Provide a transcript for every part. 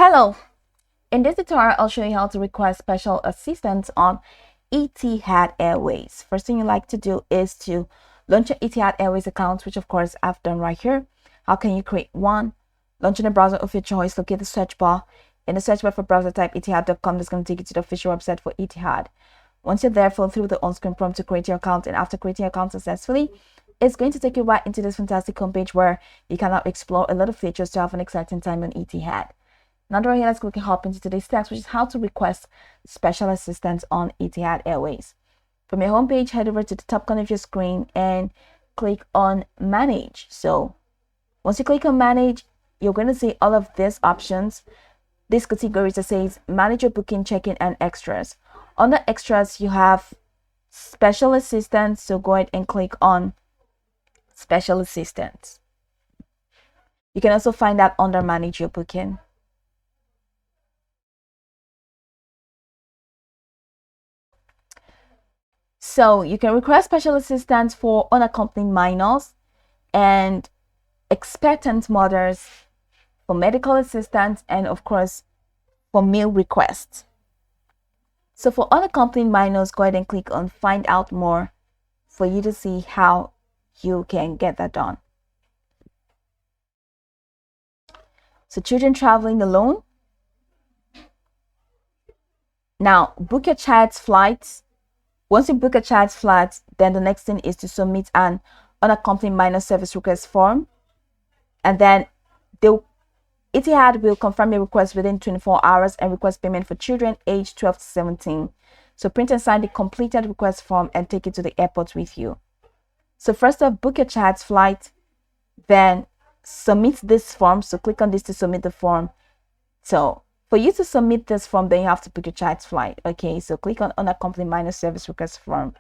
Hello! In this tutorial, I'll show you how to request special assistance on Etihad Airways. First thing you like to do is to launch your Etihad Airways account, which of course I've done right here. How can you create one? Launch in a browser of your choice, locate the search bar. In the search bar for browser, type etihad.com. That's going to take you to the official website for Etihad. Once you're there, follow through the on-screen prompt to create your account, and after creating your account successfully, it's going to take you right into this fantastic homepage where you can now explore a lot of features to have an exciting time on Etihad. Now right here, let's quickly hop into today's text, which is how to request special assistance on Etihad Airways. From your homepage, head over to the top corner of your screen and click on Manage. So once you click on Manage, you're going to see all of these options. This category that says Manage your booking, check-in, and extras. Under extras, you have special assistance. So go ahead and click on special assistance. You can also find that under Manage your booking. So you can request special assistance for unaccompanied minors and expectant mothers, for medical assistance, and of course for meal requests. So for unaccompanied minors, go ahead and click on Find Out More for you to see how you can get that done. So children traveling alone. Now book your child's flights. Once you book a child's flight, then the next thing is to submit an unaccompanied minor service request form. And then Etihad will confirm your request within 24 hours and request payment for children aged 12 to 17. So print and sign the completed request form and take it to the airport with you. So first off, book your child's flight, then submit this form. So click on this to submit the form. So for you to submit this form, then you have to book your child's flight. Okay, so click on unaccompanied minor service request form.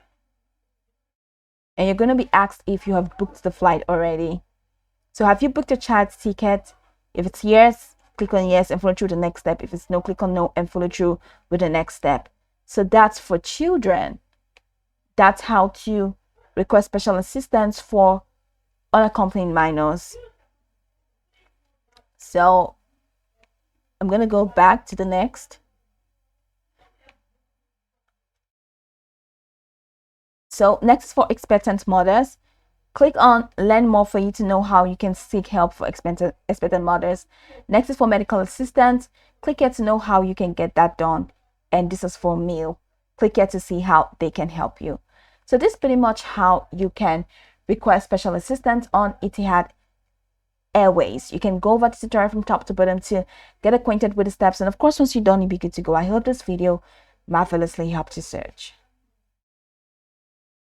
And you're going to be asked if you have booked the flight already. So have you booked your child's ticket? If it's yes, click on yes and follow through the next step. If it's no, click on no and follow through with the next step. So that's for children. That's how to request special assistance for unaccompanied minors. So I'm going to go back to the next. So next is for expectant mothers. Click on Learn More for you to know how you can seek help for expectant mothers. Next is for medical assistance. Click here to know how you can get that done. And this is for meal. Click here to see how they can help you. So this is pretty much how you can request special assistance on Etihad Airways. You can go over the tutorial from top to bottom to get acquainted with the steps, and of course once you're done, you'll be good to go. I hope this video marvelously helped you search.